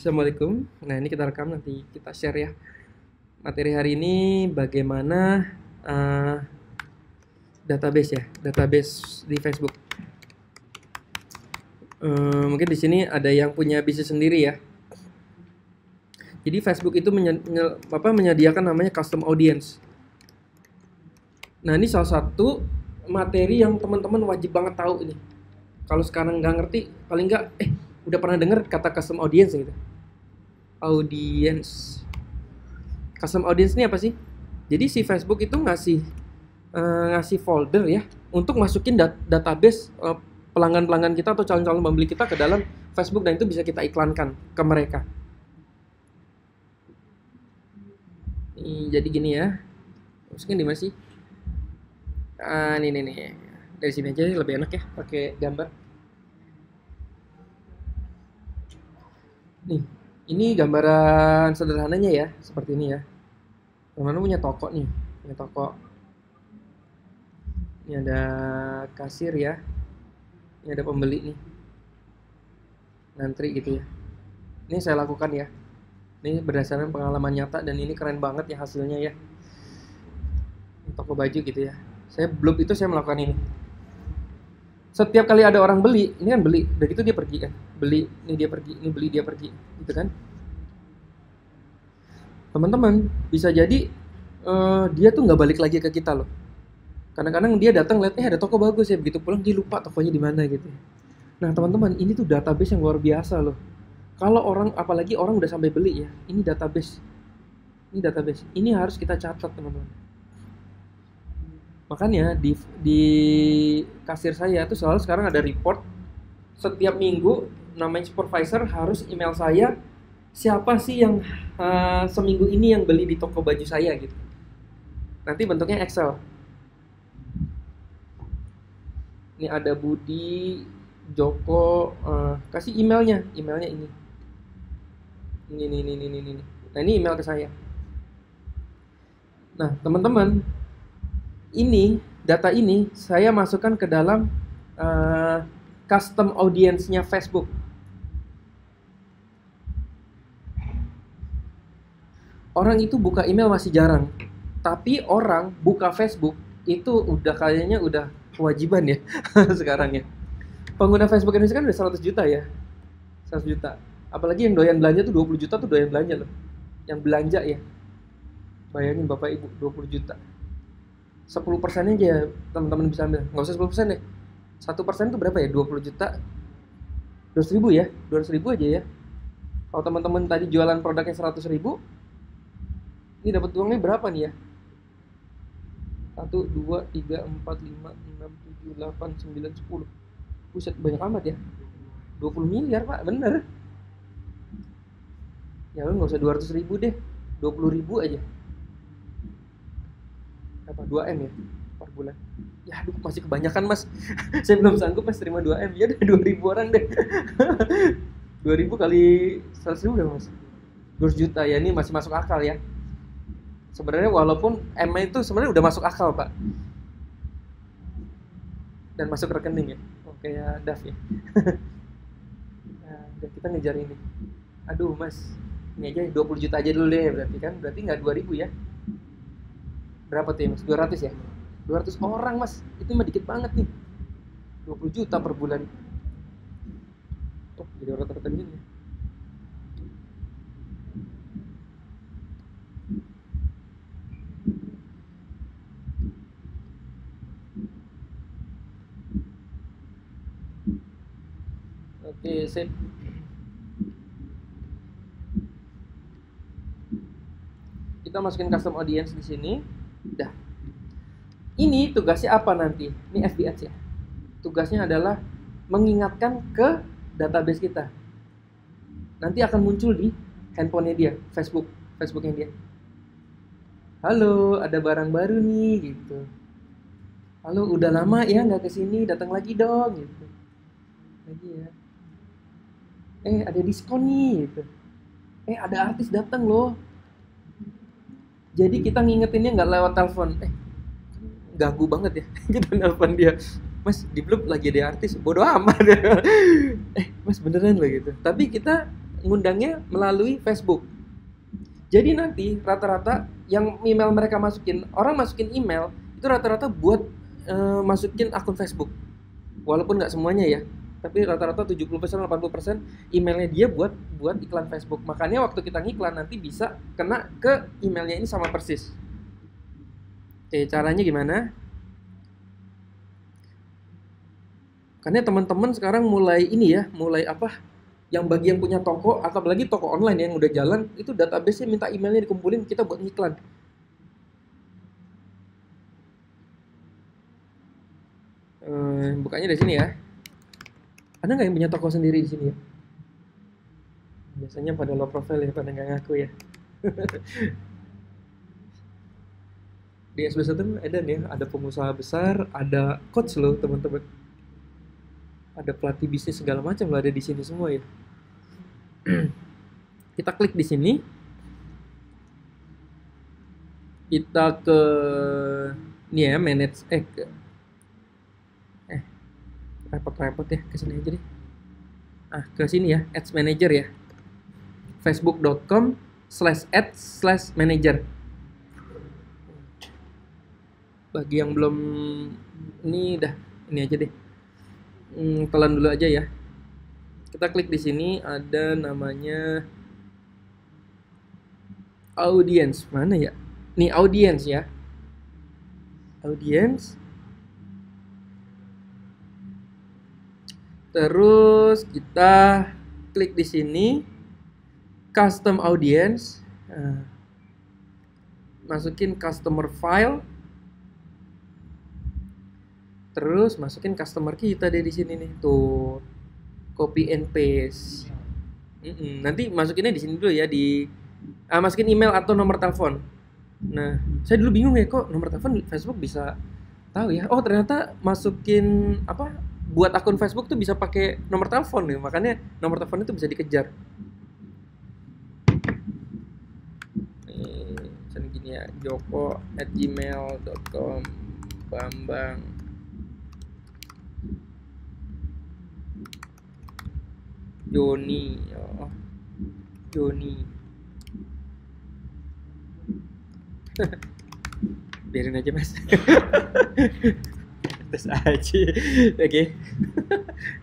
Assalamualaikum. Nah, ini kita rekam, nanti kita share ya. Materi hari ini bagaimana database ya, database di Facebook. Mungkin di sini ada yang punya bisnis sendiri ya. Jadi Facebook itu menyediakan namanya custom audience. Nah, ini salah satu materi yang teman-teman wajib banget tahu ini. Kalau sekarang nggak ngerti, paling nggak udah pernah dengar kata custom audience gitu. Audience. Custom audience ini apa sih? Jadi si Facebook itu ngasih folder ya untuk masukin database pelanggan-pelanggan kita atau calon-calon pembeli kita ke dalam Facebook, dan itu bisa kita iklankan ke mereka. Jadi gini ya. Masukin di mana sih? Ini nih. Dari sini aja lebih enak ya, pakai gambar. Nih, ini gambaran sederhananya ya, seperti ini ya. Teman-teman punya toko nih, punya toko. Ini ada kasir ya. Ini ada pembeli nih. Ngantri gitu ya. Ini saya lakukan ya. Ini berdasarkan pengalaman nyata dan ini keren banget ya hasilnya ya. Ini toko baju gitu ya. Saya melakukan ini. Setiap kali ada orang beli, ini kan beli, udah gitu dia pergi kan. Beli, ini dia pergi, ini beli dia pergi, gitu kan. Teman-teman, bisa jadi dia tuh nggak balik lagi ke kita loh. Kadang-kadang dia datang lihat ada toko bagus ya, begitu pulang dia lupa tokonya di mana gitu. Nah teman-teman, ini tuh database yang luar biasa loh. Kalau apalagi orang udah sampai beli ya, ini database, ini harus kita catat teman-teman. Makanya di kasir saya tuh selalu sekarang ada report setiap minggu, namanya supervisor harus email saya siapa sih yang seminggu ini yang beli di toko baju saya gitu. Nanti bentuknya Excel. Ini ada Budi, Joko, kasih emailnya ini. Ini. Nah ini email ke saya. Nah teman-teman, data ini saya masukkan ke dalam custom audience-nya Facebook. Orang itu buka email masih jarang, tapi orang buka Facebook itu kayaknya udah kewajiban ya sekarang ya. Pengguna Facebook Indonesia kan udah 100 juta ya. 100 juta. Apalagi yang doyan belanja tuh 20 juta tuh doyan belanja loh. Yang belanja ya. Bayangin Bapak Ibu 20 juta. 10% aja teman-teman bisa ambil, nggak usah 10% deh. 1% itu berapa ya? 20 juta 200 ribu ya, 200 ribu aja ya. Kalau teman-teman tadi jualan produknya 100 ribu, ini dapat uangnya berapa nih ya? 1, 2, 3, 4, 5, 6, 7, 8, 9, 10. Buset, banyak amat ya. 20 miliar pak, bener. Ya lu nggak usah 200 ribu deh, 20 ribu aja. Apa 2M ya per bulan. Ya aduh masih kebanyakan mas. Saya belum sanggup mas terima 2M. Ya udah 2000 orang deh. 2000 kali 100 ribu udah mas 200 juta ya, ini masih masuk akal ya. Sebenarnya walaupun M itu sebenarnya udah masuk akal pak. Dan masuk rekening ya. Oh, kayak DAF ya. Nah, kita ngejar ini. Aduh mas, ini aja 20 juta aja dulu deh berarti nggak 2000 ya. Berapa tuh ya mas? 200 ya? 200 orang mas, itu mah dikit banget nih. 20 juta per bulan. Oh, jadi orang terkenal ya. Oke, sip. Kita masukin custom audience di sini. Udah. Ini tugasnya apa nanti? Ini FB Ads ya. Tugasnya adalah mengingatkan ke database kita. Nanti akan muncul di handphonenya dia, Facebooknya dia. Halo, ada barang baru nih gitu. Halo, udah lama ya nggak kesini, datang lagi dong gitu. Lagi ya. Ada diskon nih gitu. Ada artis datang loh. Jadi kita ngingetinnya nggak lewat telepon. Ganggu banget ya. Kita nelpon dia. Mas di blog lagi ada artis, bodo amat. Mas beneran lah gitu. Tapi kita ngundangnya melalui Facebook. Jadi nanti rata-rata yang email mereka masukin, orang masukin email itu rata-rata buat masukin akun Facebook. Walaupun nggak semuanya ya, tapi rata-rata 70% 80% emailnya dia buat iklan Facebook. Makanya waktu kita ngiklan nanti bisa kena ke emailnya ini sama persis. Oke, caranya gimana? Karena teman-teman sekarang mulai ini ya, mulai apa? Yang bagi yang punya toko, atau apalagi toko online yang udah jalan, itu database-nya minta emailnya dikumpulin kita buat ngiklan. Bukanya dari sini ya. Ada nggak yang punya toko sendiri di sini ya? Biasanya pada low profile ya, pada nggak ngaku ya. Di SB1 ada nih, ada pengusaha besar, ada coach loh teman-teman. Ada pelatih bisnis segala macam lah ada di sini semua ya. Kita klik di sini. Kita ke ini ya, manage repot-repot ya, ke sini aja deh. Ke sini ya, Ads Manager ya. facebook.com/ads/manager. Bagi yang belum ini aja deh. Telan dulu aja ya. Kita klik di sini, ada namanya audience. Mana ya? Nih, audience ya. Audience. Terus kita klik di sini, custom audience. Masukin customer file. Terus masukin customer kita deh di sini nih, tuh, copy and paste. Nanti masukinnya di sini dulu ya, masukin email atau nomor telepon. Nah, saya dulu bingung ya, kok nomor telepon Facebook bisa tahu ya? Oh, ternyata masukin buat akun Facebook tuh bisa pakai nomor telepon nih, makanya nomor telepon itu bisa dikejar. Misalnya gini ya, joko@gmail.com, Bambang. Joni. Biarin aja mas. Tes aja. Oke.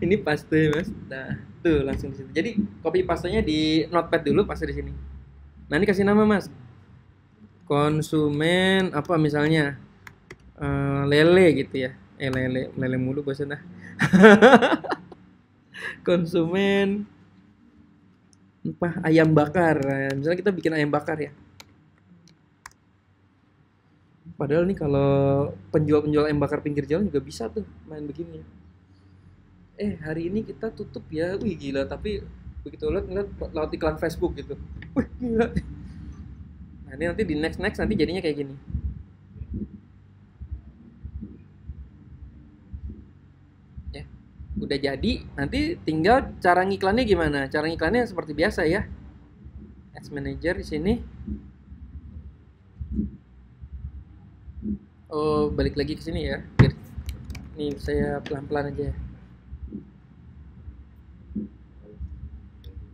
Ini paste mas. Nah, tuh langsung di situ. Jadi copy pastenya di notepad dulu, paste di sini. Nah, ini kasih nama mas. Konsumen apa misalnya? Lele gitu ya. Lele mulu bosan dah. Konsumen ayam bakar. Misalnya kita bikin ayam bakar ya. Padahal nih kalau penjual ayam bakar pinggir jalan juga bisa tuh main begini. Hari ini kita tutup ya. Wih gila, tapi begitu ngeliat lewat iklan Facebook gitu. Wih gila. Nah, ini nanti di next nanti jadinya kayak gini. Udah jadi, nanti tinggal cara ngiklannya gimana? Cara ngiklannya seperti biasa ya. Ads Manager di sini. Oh, balik lagi ke sini ya. Nih saya pelan-pelan aja.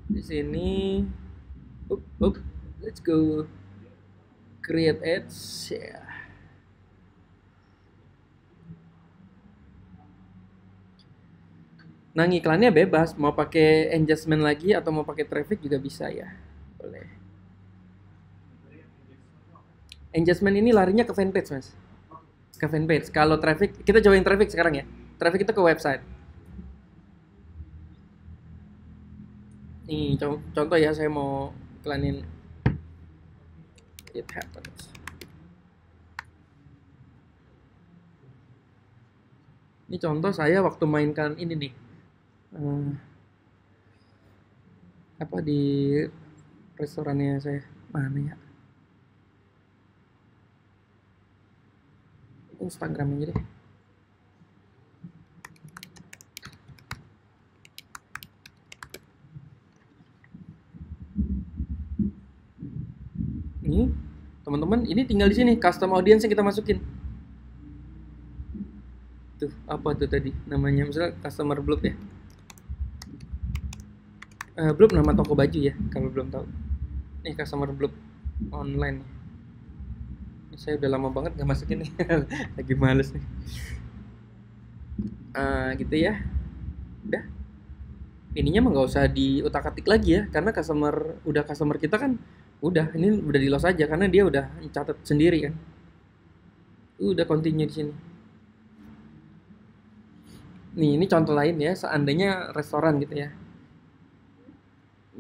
Di sini. Let's go. Create ads ya. Nah, ngiklannya bebas, mau pakai engagement lagi atau mau pakai traffic juga bisa ya. Boleh. Engagement ini larinya ke fanpage, Mas. Ke fanpage. Kalau traffic, kita cobain traffic sekarang ya. Traffic itu ke website. Nih, contoh ya, saya mau iklanin It Happens. Ini contoh saya waktu mainkan ini nih. Di restorannya saya, mana ya, Instagram aja deh. Ini teman-teman, ini tinggal di sini custom audience yang kita masukin. Tuh, apa tuh tadi namanya, misalnya customer block ya. Blub nama toko baju ya, kalau belum tahu. Nih customer Blub online. Ini saya udah lama banget nggak masukin nih, lagi males nih. Gitu ya. Udah. Ininya mah nggak usah diutak-atik lagi ya, karena customer kita kan udah ini udah di loss aja karena dia udah catat sendiri kan. Udah continue di sini. Nih, ini contoh lain ya, seandainya restoran gitu ya.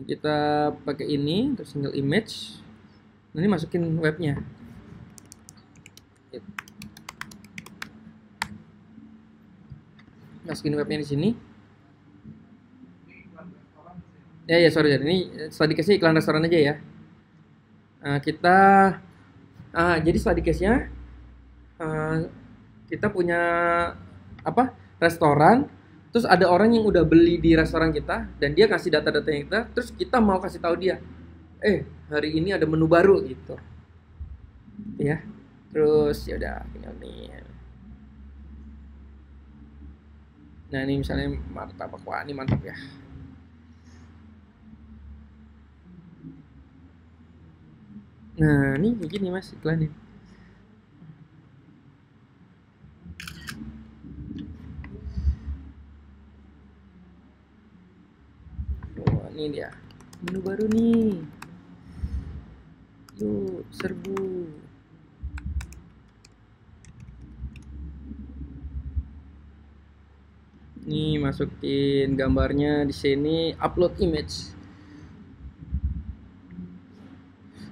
Kita pakai ini, terus single image. Nah, ini masukin webnya. Masukin webnya di sini. Ya, sorry, ini study case-nya iklan restoran aja ya. Jadi study case-nya kita punya apa? Restoran, terus ada orang yang udah beli di restoran kita dan dia kasih data-datanya kita, terus kita mau kasih tahu dia, hari ini ada menu baru gitu. Ya. Terus ya udah tinggal nih. Nah, ini misalnya martabak, wah ini mantap ya. Nah, ini begini Mas iklannya. Ini dia menu baru nih, yuk serbu. Nih masukin gambarnya di sini, upload image.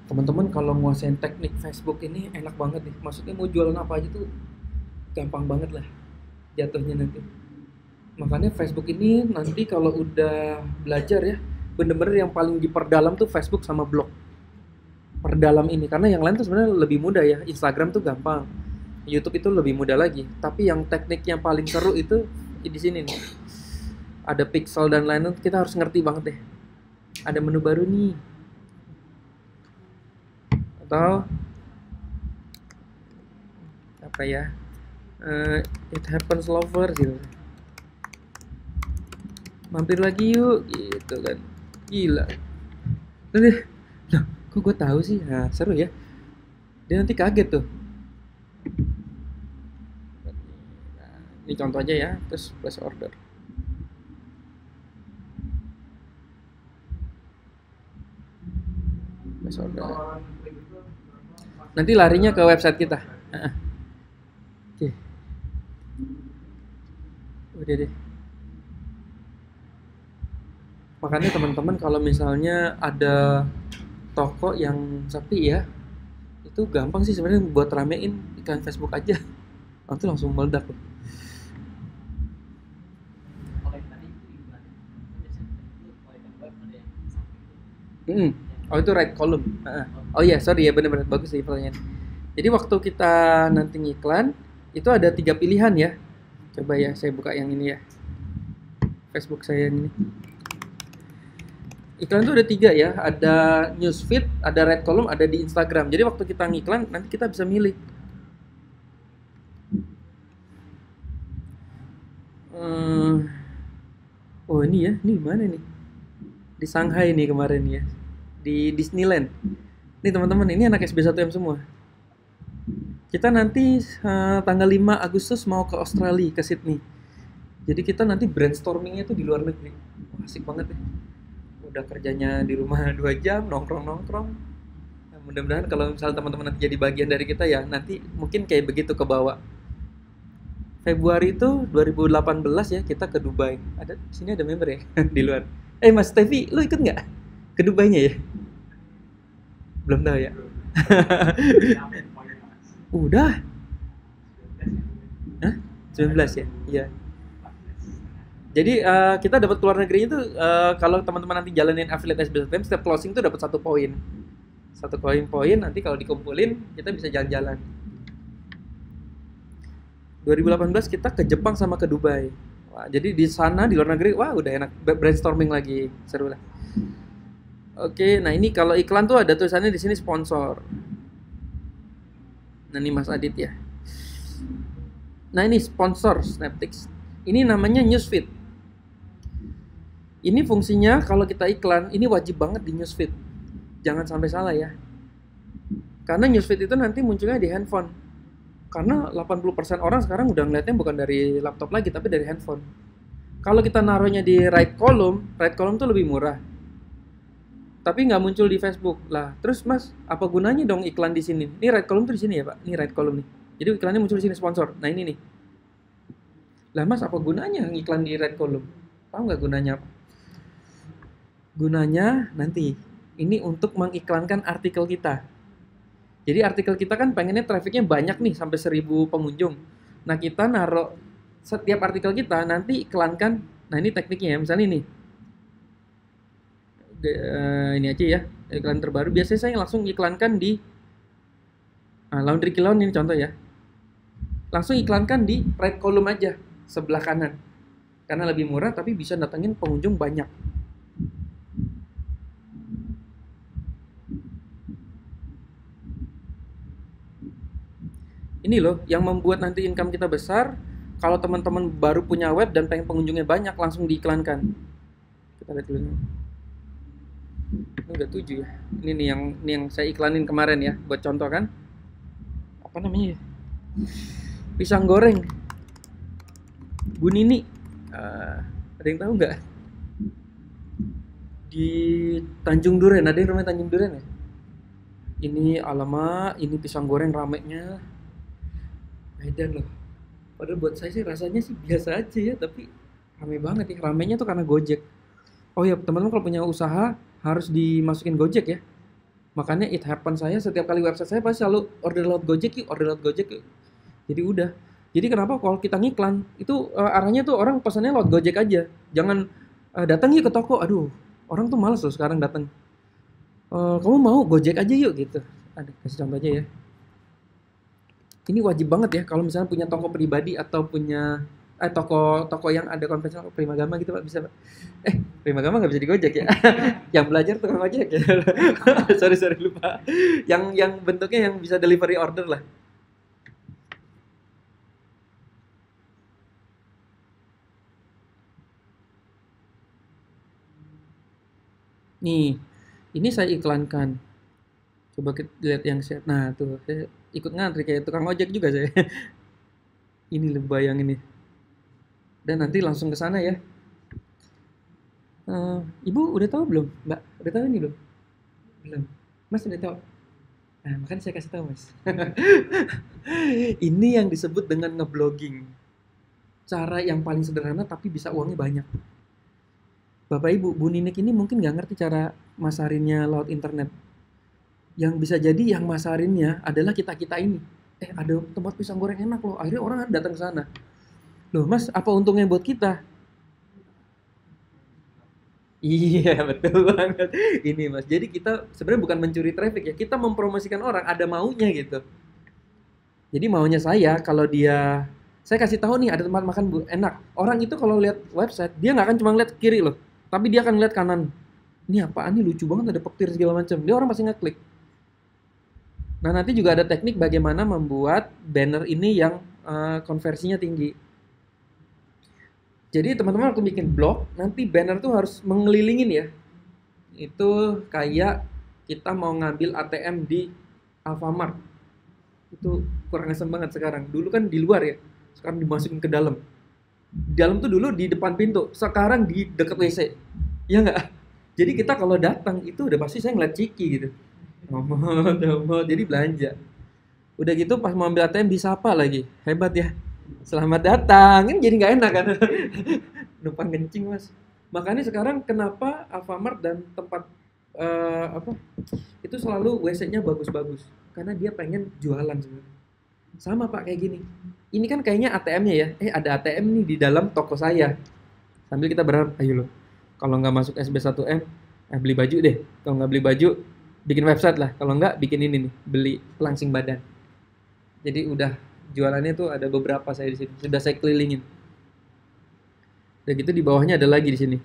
Teman-teman kalau nguasain teknik Facebook ini enak banget nih, maksudnya mau jualan apa aja tuh gampang banget lah jatuhnya nanti. Makanya Facebook ini nanti kalau udah belajar ya, bener-bener yang paling diperdalam tuh Facebook sama blog. Perdalam ini, karena yang lain tuh sebenarnya lebih mudah ya. Instagram tuh gampang, YouTube itu lebih mudah lagi. Tapi yang teknik yang paling seru itu di sini nih. Ada pixel dan lain-lain, kita harus ngerti banget deh. Ada menu baru nih. Atau apa ya? It happens lover gitu. Mampir lagi yuk gitu kan, gila. Loh, kok gue tahu sih? Nah, seru ya, dia nanti kaget tuh. Nah, ini contoh aja ya, terus place order. Place order nanti larinya ke website kita. Oke. Udah deh. Makanya teman-teman kalau misalnya ada toko yang sepi ya, itu gampang sih sebenarnya buat ramein iklan Facebook aja, nanti langsung meledak loh. Oh itu right column. Oh iya sorry ya, benar-benar bagus sih pertanyaan. Jadi waktu kita nanti ngiklan itu ada 3 pilihan ya. Coba ya saya buka yang ini ya, Facebook saya yang ini. Iklan itu ada 3 ya, ada newsfeed, ada red column, ada di Instagram. Jadi waktu kita ngiklan nanti kita bisa milih. Oh ini ya, ini mana nih? Di Shanghai nih kemarin ya, di Disneyland. Nih teman-teman, ini anak SB1M semua. Kita nanti tanggal 5 Agustus mau ke Australia, ke Sydney. Jadi kita nanti brainstormingnya tuh di luar negeri. Wah, asik banget ya. Udah kerjanya di rumah 2 jam, nongkrong-nongkrong. Nah, mudah-mudahan kalau misalnya teman-teman nanti jadi bagian dari kita ya, nanti mungkin kayak begitu ke bawah. Februari itu 2018 ya, kita ke Dubai. Ada sini ada member ya di luar. Mas Tevi, lu ikut nggak ke Dubai-nya ya? Belum tahu ya. Udah. Hah? 19 ya? Iya. Jadi kita dapat keluar negeri itu kalau teman-teman nanti jalanin affiliate SBSM, setiap closing itu dapat 1 poin. 1 poin nanti kalau dikumpulin kita bisa jalan-jalan. 2018 kita ke Jepang sama ke Dubai. Wah, jadi di sana di luar negeri, wah udah enak brainstorming lagi, seru lah. Oke, nah ini kalau iklan tuh ada tulisannya di sini sponsor. Nah ini Mas Adit ya. Nah ini sponsor Snaptix. Ini namanya newsfeed. Ini fungsinya kalau kita iklan, ini wajib banget di newsfeed. Jangan sampai salah ya. Karena newsfeed itu nanti munculnya di handphone. Karena 80% orang sekarang udah ngeliatnya bukan dari laptop lagi, tapi dari handphone. Kalau kita naruhnya di right column tuh lebih murah. Tapi nggak muncul di Facebook. Lah, terus Mas, apa gunanya dong iklan di sini? Ini right column tuh di sini ya, Pak? Ini right column nih. Jadi iklannya muncul di sini sponsor. Nah, ini nih. Lah, Mas, apa gunanya iklan di right column? Tahu nggak gunanya apa? Gunanya nanti ini untuk mengiklankan artikel kita. Jadi artikel kita kan pengennya trafficnya banyak nih sampai 1.000 pengunjung. Nah kita naruh setiap artikel kita nanti iklankan. Nah ini tekniknya ya, misalnya ini. Ini aja ya, iklan terbaru. Biasanya saya langsung iklankan di Laundry Kilon ini contoh ya. Langsung iklankan di right column aja, sebelah kanan. Karena lebih murah tapi bisa datengin pengunjung banyak. Ini loh yang membuat nanti income kita besar. Kalau teman-teman baru punya web dan pengen pengunjungnya banyak, langsung diiklankan. Kita lihat dulu. Ini udah 7 ya. Ini nih yang saya iklanin kemarin ya, buat contoh kan. Apa namanya ya? Pisang goreng Bu Nini. Ada yang tahu nggak? Di Tanjung Duren, ada yang namanya Tanjung Duren ya? Ini alamak, ini pisang goreng ramenya Medan loh. Padahal buat saya sih rasanya sih biasa aja ya, tapi rame banget ya. Ramenya tuh karena Gojek. Oh ya, teman-teman kalau punya usaha harus dimasukin Gojek ya. Makanya it happen saya setiap kali website saya pasti selalu order lewat Gojek yuk, order lewat Gojek yuk. Jadi udah. Jadi kenapa kalau kita ngiklan itu arahnya tuh orang pesannya lewat Gojek aja. Jangan datang yuk ke toko. Aduh, orang tuh males loh sekarang datang. Kamu mau Gojek aja yuk gitu. Ada kasih contoh aja ya. Ini wajib banget ya kalau misalnya punya toko pribadi atau punya toko yang ada konvensional Primagama gitu Pak, bisa Pak. Primagama nggak bisa digojek ya. Yang belajar tukang ojek ya. sorry lupa. Yang bentuknya yang bisa delivery order lah. Nih, ini saya iklankan. Coba kita lihat yang set. Nah, tuh saya ikut ngantri kayak tukang ojek juga saya. Ini loh bayangin nih. Dan nanti langsung ke sana ya. Ibu udah tahu belum, Mbak? Udah tahu ini belum? Belum. Mas udah tahu? Nah, makanya saya kasih tahu, Mas. Ini yang disebut dengan ngeblogging. Cara yang paling sederhana tapi bisa uangnya banyak. Bapak Ibu, Bu Ninik ini mungkin nggak ngerti cara masarinnya lewat internet. Yang bisa jadi yang masarinnya adalah kita-kita ini. Ada tempat pisang goreng enak loh. Akhirnya orang datang ke sana. Loh, Mas, apa untungnya buat kita? Iya, betul banget. Ini, Mas. Jadi kita sebenarnya bukan mencuri traffic ya. Kita mempromosikan orang, ada maunya gitu. Jadi maunya saya kalau saya kasih tahu nih ada tempat makan Bu, enak. Orang itu kalau lihat website, dia nggak akan cuma lihat kiri loh, tapi dia akan lihat kanan. Ini apaan nih, lucu banget ada petir segala macam. Dia orang pasti ngeklik. Nah, nanti juga ada teknik bagaimana membuat banner ini yang konversinya tinggi. Jadi teman-teman waktu bikin blog, nanti banner tuh harus mengelilingin ya. Itu kayak kita mau ngambil ATM di Alfamart. Itu kurang asem banget sekarang. Dulu kan di luar ya, sekarang dimasukin ke dalam. Di dalam tuh dulu di depan pintu, sekarang di dekat WC. Iya nggak? Jadi kita kalau datang itu udah pasti saya ngeliat Ciki gitu. Ngomong, jadi belanja. Udah gitu pas mau ambil ATM disapa lagi. Hebat ya. Selamat datang. Ini jadi nggak enak kan? Numpang kencing Mas. Makanya sekarang kenapa Alfamart dan tempat itu selalu WC-nya bagus-bagus. Karena dia pengen jualan sebenarnya. Sama Pak kayak gini. Ini kan kayaknya ATM-nya ya. Ada ATM nih di dalam toko saya. Sambil kita berharap, ayo loh. Kalau nggak masuk SB1M, beli baju deh. Kalau nggak beli baju, bikin website lah. Kalau nggak, bikin ini nih, beli pelangsing badan. Jadi udah jualannya tuh ada beberapa saya di sini. Sudah saya kelilingin. Dan gitu di bawahnya ada lagi di sini.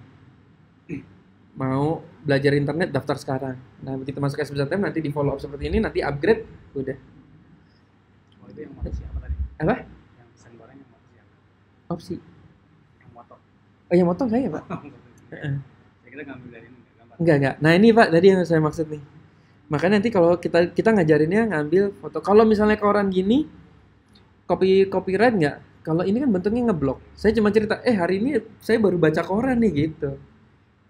Mau belajar internet, daftar sekarang. Nah, begitu masuk SB1M nanti di follow up seperti ini, nanti upgrade, udah. Oh, itu yang mau siapa tadi? Apa? Yang pisang goreng yang mau siapa? Opsi. Yang motor. Oh, yang motong saya, Pak. kita ngambil dari ini gambar. Enggak. Nah ini Pak, tadi yang saya maksud nih. Makanya nanti kalau kita ngajarinnya ngambil foto. Kalau misalnya koran gini, copyright nggak? Kalau ini kan bentuknya ngeblok. Saya cuma cerita, hari ini saya baru baca koran nih gitu.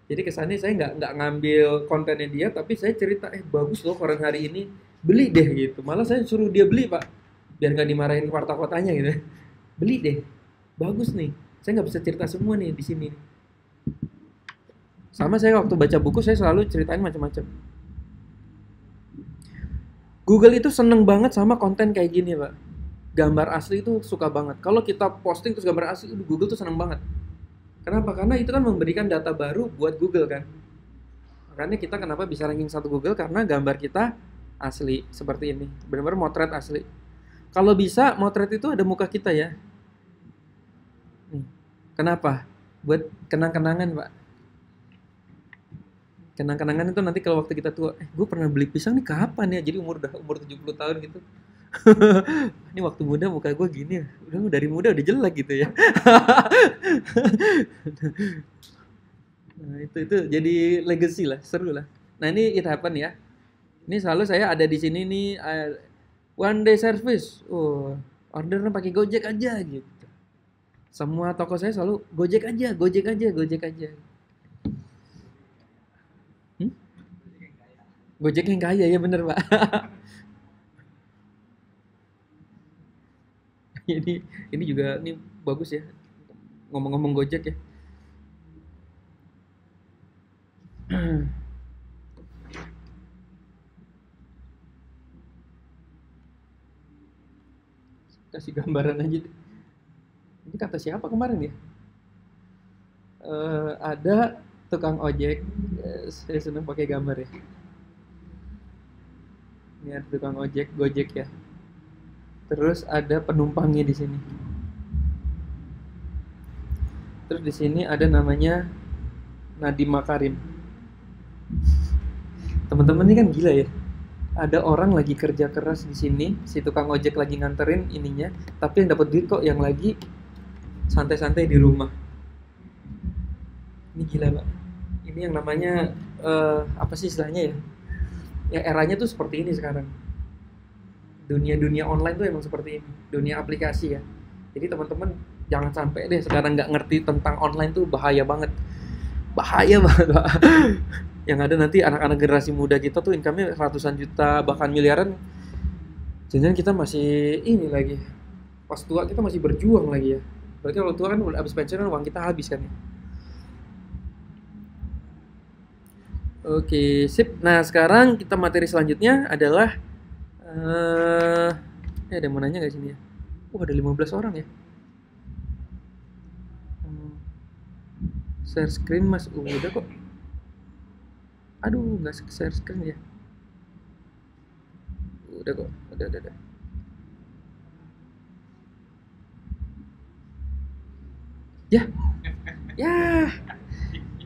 Jadi kesannya saya nggak ngambil kontennya dia, tapi saya cerita, bagus loh koran hari ini, beli deh gitu. Malah saya suruh dia beli Pak, biar nggak dimarahin warta-kotanya gitu. Beli deh, bagus nih. Saya nggak bisa cerita semua nih di sini. Sama saya waktu baca buku saya selalu ceritain macam-macam. Google itu seneng banget sama konten kayak gini Pak. Gambar asli itu suka banget. Kalau kita posting terus gambar asli, Google tuh seneng banget. Kenapa? Karena itu kan memberikan data baru buat Google kan. Makanya kita kenapa bisa ranking 1 Google, karena gambar kita asli seperti ini. Benar-benar motret asli. Kalau bisa motret itu ada muka kita ya. Nih. Kenapa? Buat kenang-kenangan Pak. Kenang-kenangan itu nanti kalau waktu kita tua, gue pernah beli pisang nih kapan ya? Jadi umur 70 tahun gitu. Ini waktu muda muka gue gini, udah dari muda udah jelek gitu ya. Nah, itu jadi legacy lah, seru lah. Nah ini it happen ya. Ini selalu saya ada di sini nih, one day service. Ordernya pakai Gojek aja gitu. Semua toko saya selalu Gojek aja. Gojek yang kaya ya bener Pak. ini juga ini bagus ya, ngomong-ngomong Gojek ya. Kasih gambaran aja deh. Ini kata siapa kemarin ya? Ada tukang ojek, saya seneng pakai gambar ya. Ini ada tukang ojek, Gojek ya. Terus ada penumpangnya di sini. Terus di sini ada namanya Nadiem Makarim. Teman-teman ini kan gila ya. Ada orang lagi kerja keras di sini, si tukang ojek lagi nganterin ininya, tapi yang dapat duit kok yang lagi santai-santai di rumah. Ini gila Pak. Ini yang namanya apa sih istilahnya ya? Ya eranya tuh seperti ini sekarang. Dunia online tuh emang seperti ini, dunia aplikasi ya. Jadi teman-teman jangan sampai deh sekarang nggak ngerti tentang online tuh, bahaya banget Pak. Yang ada nanti anak-anak generasi muda kita tuh income-nya ratusan juta bahkan miliaran. Jangan kita masih ini lagi, pas tua kita masih berjuang lagi ya. Berarti kalau tua kan udah habis pensiun, uang kita habis kan ya. Oke, sip. Nah sekarang kita materi selanjutnya adalah ada yang mau nanya gak sini ya? Ada 15 orang ya. Share screen mas, udah kok. Aduh, nggak share screen ya. Udah kok, udah.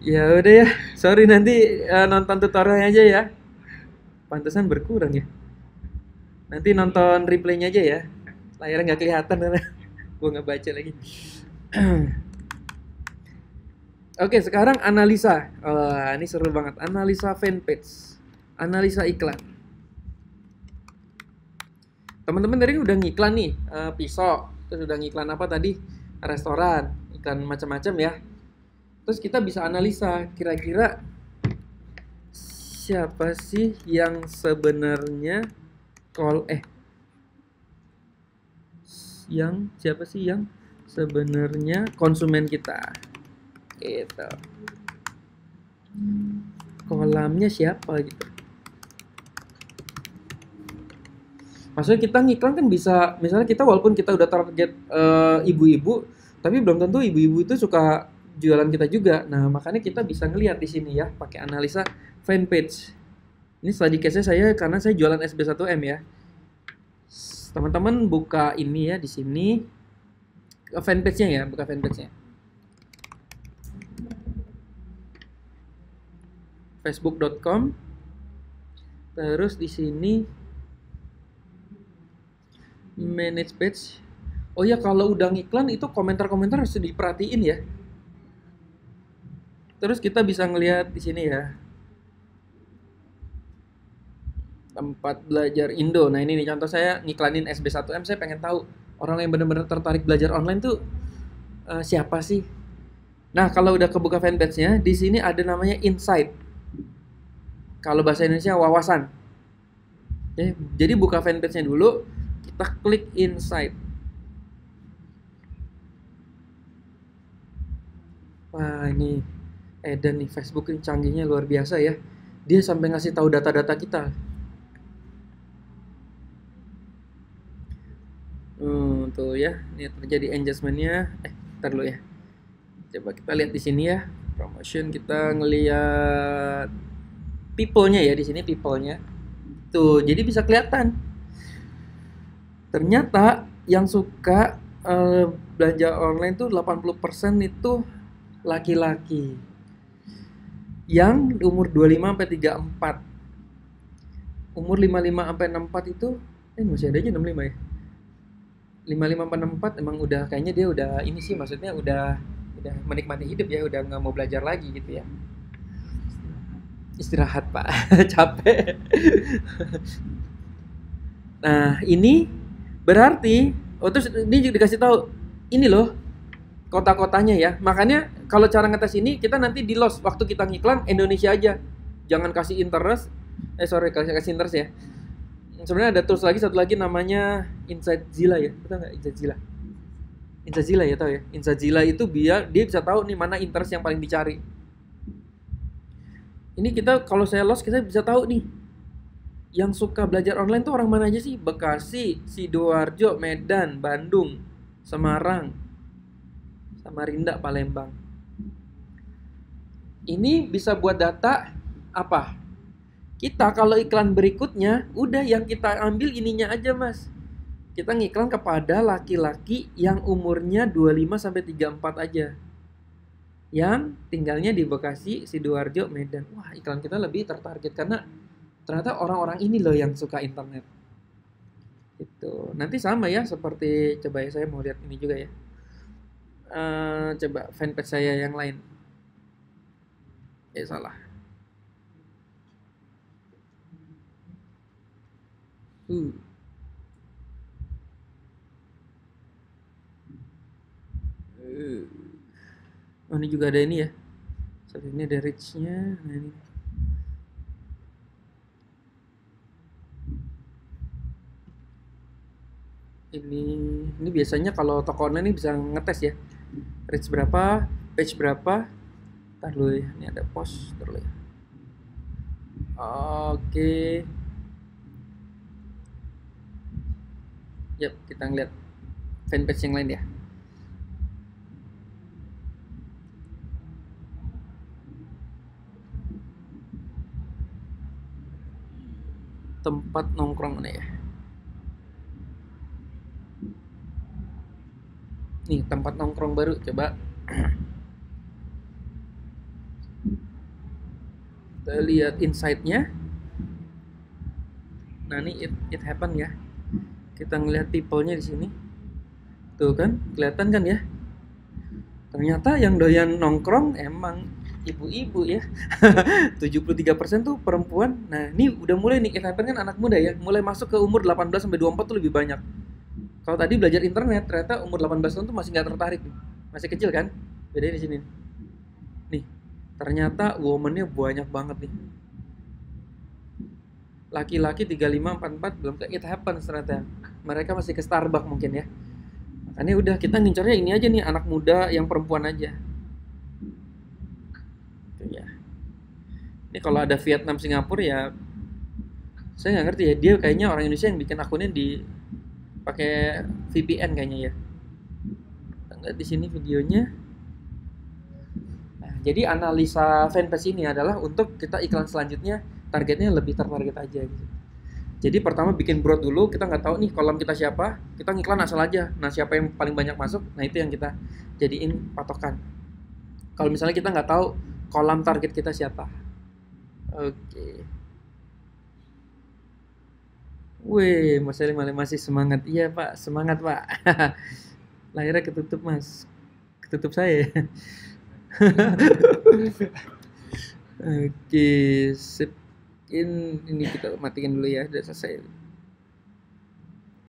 Ya udah ya. Sorry nanti nonton tutorialnya aja ya. Pantesan berkurang ya. Nanti nonton replaynya aja ya. Layarnya nggak kelihatan karena gue nggak baca lagi. Oke, sekarang analisa. Ini seru banget. Analisa fanpage, analisa iklan. Teman-teman tadi udah ngiklan nih, pisau. Terus udah ngiklan apa tadi? Restoran, iklan macam-macam ya. Terus kita bisa analisa kira-kira siapa sih yang sebenarnya siapa sih yang sebenarnya konsumen kita, gitu. Kolamnya siapa gitu. Maksudnya kita ngiklan kan bisa, misalnya kita walaupun kita udah target ibu-ibu, tapi belum tentu ibu-ibu itu suka jualan kita juga. Nah makanya kita bisa ngelihat di sini ya, pakai analisa fanpage. Ini study case-nya saya karena saya jualan SB1M ya. Teman-teman buka ini ya di sini fanpage-nya ya, buka fanpage-nya. Facebook.com. Terus di sini manage page. Oh ya, kalau udah ngiklan itu komentar-komentar harus diperhatiin ya. Terus kita bisa ngelihat di sini ya, tempat belajar Indo. Nah ini nih contoh saya ngiklanin SB1M, saya pengen tahu orang yang benar-benar tertarik belajar online tuh siapa sih. Nah kalau udah kebuka fanpage-nya, di sini ada namanya Insight. Kalau bahasa Indonesia wawasan. Oke, jadi buka fanpage-nya dulu, kita klik Insight. Wah ini Eden nih, Facebook ini canggihnya luar biasa ya. Dia sampai ngasih tahu data-data kita. Tuh ya, ini terjadi engagement-nya. Ntar dulu ya. Coba kita lihat di sini ya. Promotion, kita ngelihat people-nya ya, di sini people-nya. Tuh, jadi bisa kelihatan. Ternyata yang suka belanja online tuh 80% itu laki-laki. Yang umur 25 sampai 34. Umur 55 sampai 64 itu masih ada aja 65 ya. 55 sampai 64 emang udah kayaknya dia udah ini sih, maksudnya udah menikmati hidup ya, udah nggak mau belajar lagi gitu ya. Istirahat Pak, capek. Nah ini berarti, terus ini juga dikasih tahu ini loh kota-kotanya ya. Makanya kalau cara ngetes ini kita nanti di loss waktu kita ngiklan Indonesia aja, jangan kasih interest. Kasih interest ya. Sebenarnya ada tools lagi, satu lagi namanya Insightzilla ya, betul nggak Insightzilla? Insightzilla ya, tahu ya. Insightzilla itu dia bisa tahu nih mana interest yang paling dicari. Ini kita kalau saya loss kita bisa tahu nih yang suka belajar online tuh orang mana aja sih? Bekasi, Sidoarjo, Medan, Bandung, Semarang, Samarinda, Palembang. Ini bisa buat data apa? Kita kalau iklan berikutnya, udah yang kita ambil ininya aja mas. Kita ngiklan kepada laki-laki yang umurnya 25 sampai 34 aja. Yang tinggalnya di Bekasi, Sidoarjo, Medan. Wah iklan kita lebih tertarget karena ternyata orang-orang ini loh yang suka internet. Itu nanti sama ya seperti, coba ya saya mau lihat ini juga ya. Coba fanpage saya yang lain. Salah. Oh ini juga ada ini ya. So, ini ada reach-nya. Nah, ini biasanya kalau toko online ini bisa ngetes ya. Reach berapa, page berapa. Ntar dulu ya, ini ada post dulu ya. Oke. Yap, kita ngeliat fanpage yang lain ya. Tempat nongkrong mana ya? Nih, tempat nongkrong baru, coba. Kita lihat insight-nya. Nah, ini it happen ya. Kita ngelihat people-nya di sini. Tuh kan, kelihatan kan ya? Ternyata yang doyan nongkrong emang ibu-ibu ya. 73% tuh perempuan. Nah, ini udah mulai nih, it happen kan anak muda ya. Mulai masuk ke umur 18 sampai 24 tuh lebih banyak. Kalau tadi belajar internet, ternyata umur 18 tahun tuh masih nggak tertarik nih. Masih kecil kan? Bedanya di sini. Nih, ternyata woman-nya banyak banget nih. Laki-laki 35, 44 belum kayak it happen ternyata. Mereka masih ke Starbucks mungkin ya. Makanya udah kita ngincarnya ini aja nih, anak muda yang perempuan aja. Itu ya. Ini kalau ada Vietnam, Singapura ya saya nggak ngerti ya, dia kayaknya orang Indonesia yang bikin akunnya di pakai VPN kayaknya ya. Enggak di sini videonya. Nah, jadi analisa fanpage ini adalah untuk kita iklan selanjutnya targetnya lebih tertarget aja gitu. Jadi pertama bikin broad dulu, kita nggak tahu nih kolom kita siapa, kita ngiklan asal aja. Nah siapa yang paling banyak masuk, nah itu yang kita jadiin patokan. Kalau misalnya kita nggak tahu kolom target kita siapa. Oke. Wih, Mas Eli masih semangat. Iya Pak, semangat Pak. Lahirnya ketutup Mas, ketutup saya. Oke, sip. Ini kita matiin dulu ya, udah selesai.